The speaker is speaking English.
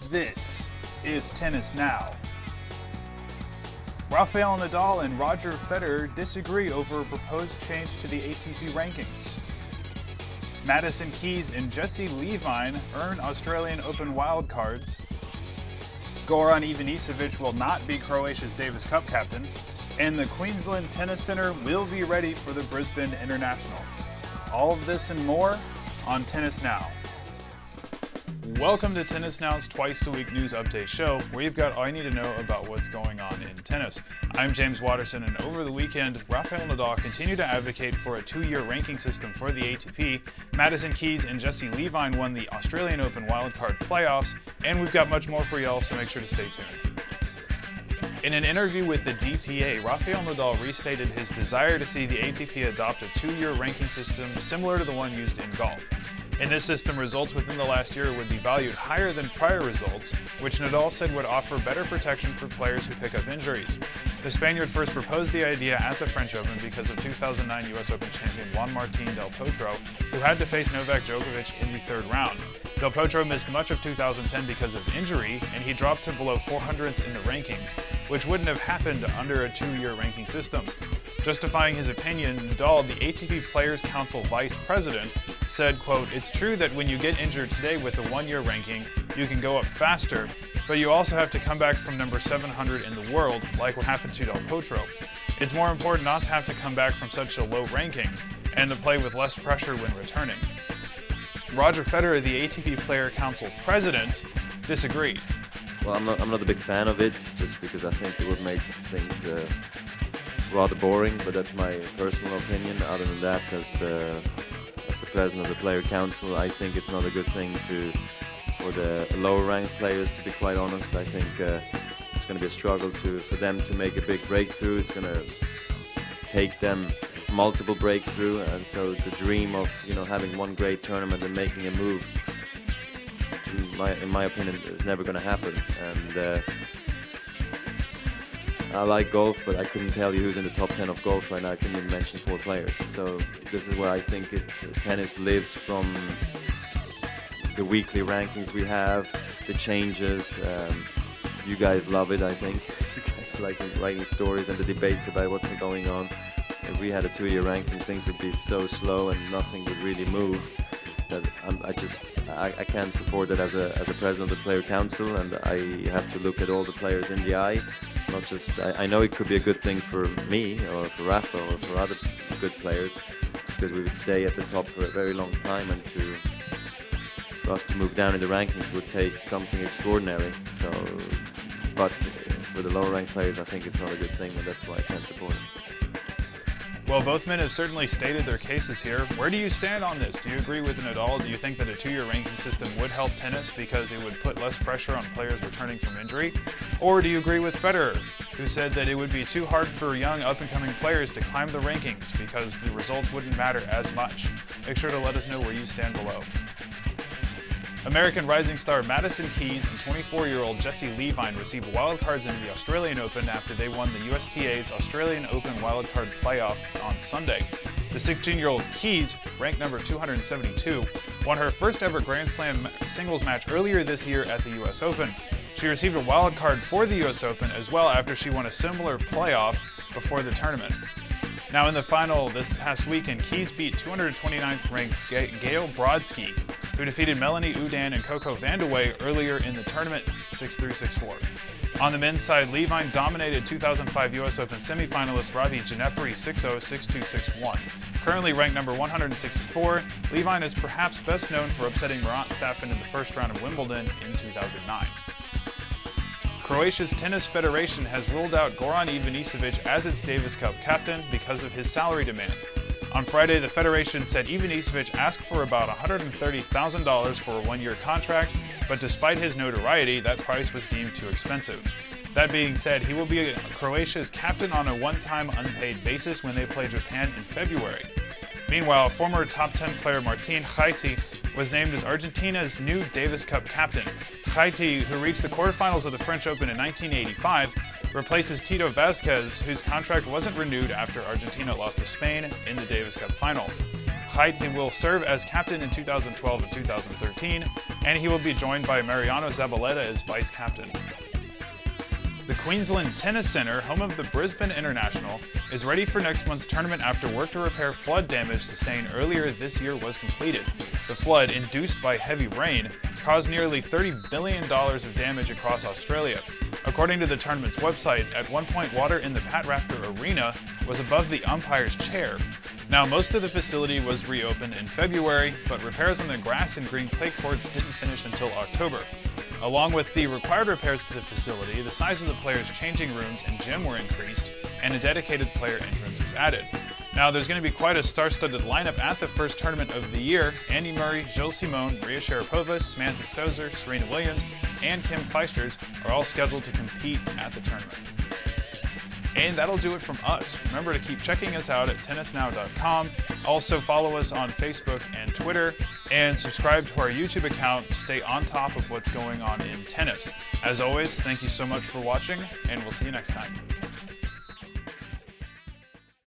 This is Tennis Now. Rafael Nadal and Roger Federer disagree over a proposed change to the ATP rankings. Madison Keys and Jesse Levine earn Australian Open wildcards. Goran Ivanesivic will not be Croatia's Davis Cup captain. And the Queensland Tennis Centre will be ready for the Brisbane International. All of this and more on Tennis Now. Welcome to Tennis Now's twice-a-week news update show, where you've got all you need to know about what's going on in tennis. I'm James Waterson, and over the weekend, Rafael Nadal continued to advocate for a two-year ranking system for the ATP. Madison Keys and Jesse Levine won the Australian Open wildcard playoffs, and we've got much more for y'all, so make sure to stay tuned. In an interview with the DPA, Rafael Nadal restated his desire to see the ATP adopt a two-year ranking system similar to the one used in golf. In this system, results within the last year would be valued higher than prior results, which Nadal said would offer better protection for players who pick up injuries. The Spaniard first proposed the idea at the French Open because of 2009 US Open champion Juan Martín del Potro, who had to face Novak Djokovic in the third round. Del Potro missed much of 2010 because of injury, and he dropped to below 400th in the rankings, which wouldn't have happened under a two-year ranking system. Justifying his opinion, Nadal, the ATP Players Council vice president, said, quote, "It's true that when you get injured today with a one-year ranking, you can go up faster, but you also have to come back from number 700 in the world, like what happened to Del Potro. It's more important not to have to come back from such a low ranking, and to play with less pressure when returning." Roger Federer, the ATP Player Council president, disagreed. Well, I'm not a big fan of it, just because I think it would make things rather boring, but that's my personal opinion. Other than that, as the president of the Player Council, I think it's not a good thing for the lower ranked players, to be quite honest. I think it's going to be a struggle for them to make a big breakthrough. It's going to take them multiple breakthrough, and so the dream of having one great tournament and making a move, in my opinion, is never going to happen. And I like golf, but I couldn't tell you who's in the top 10 of golf right now. I couldn't even mention 4 players. So this is where I think tennis lives from: the weekly rankings we have, the changes. You guys love it, I think. You guys like writing stories and the debates about what's going on. If we had a two-year ranking, things would be so slow and nothing would really move. That I can't support it as a president of the Player Council, and I have to look at all the players in the eye. Not just, I know it could be a good thing for me or for Rafa or for other good players, because we would stay at the top for a very long time, and for us to move down in the rankings would take something extraordinary. So, but for the lower ranked players, I think it's not a good thing, and that's why I can't support it. Well, both men have certainly stated their cases here. Where do you stand on this? Do you agree with Nadal? Do you think that a two-year ranking system would help tennis because it would put less pressure on players returning from injury? Or do you agree with Federer, who said that it would be too hard for young up-and-coming players to climb the rankings because the results wouldn't matter as much? Make sure to let us know where you stand below. American rising star Madison Keys and 24-year-old Jesse Levine received wildcards into the Australian Open after they won the USTA's Australian Open wildcard playoff on Sunday. The 16-year-old Keys, ranked number 272, won her first ever Grand Slam singles match earlier this year at the US Open. She received a wildcard for the US Open as well after she won a similar playoff before the tournament. Now in the final this past weekend, Keys beat 229th ranked Gail Brodsky, who defeated Melanie Oudin and Coco Vandeweghe earlier in the tournament 6-3, 6-4. On the men's side, Levine dominated 2005 US Open semifinalist Ravi Ginepri 6-0, 6-2, 6-1. Currently ranked number 164, Levine is perhaps best known for upsetting Marat Safin in the first round of Wimbledon in 2009. Croatia's Tennis Federation has ruled out Goran Ivanesivic as its Davis Cup captain because of his salary demands. On Friday, the Federation said Ivanisevic asked for about $130,000 for a one-year contract, but despite his notoriety, that price was deemed too expensive. That being said, he will be Croatia's captain on a one-time unpaid basis when they play Japan in February. Meanwhile, former top 10 player Martin Gaiti was named as Argentina's new Davis Cup captain. Gaiti, who reached the quarterfinals of the French Open in 1985, replaces Tito Vazquez, whose contract wasn't renewed after Argentina lost to Spain in the Davis Cup final. Gaiti will serve as captain in 2012 and 2013, and he will be joined by Mariano Zabaleta as vice captain. The Queensland Tennis Centre, home of the Brisbane International, is ready for next month's tournament after work to repair flood damage sustained earlier this year was completed. The flood, induced by heavy rain, caused nearly $30 billion of damage across Australia. According to the tournament's website, at one point water in the Pat Rafter Arena was above the umpire's chair. Now, most of the facility was reopened in February, but repairs on the grass and green clay courts didn't finish until October. Along with the required repairs to the facility, the size of the players' changing rooms and gym were increased, and a dedicated player entrance was added. Now, there's going to be quite a star-studded lineup at the first tournament of the year. Andy Murray, Gilles Simon, Maria Sharapova, Samantha Stosur, Serena Williams, and Kim Clijsters are all scheduled to compete at the tournament. And that'll do it from us. Remember to keep checking us out at tennisnow.com. Also follow us on Facebook and Twitter, and subscribe to our YouTube account to stay on top of what's going on in tennis. As always, thank you so much for watching, and we'll see you next time.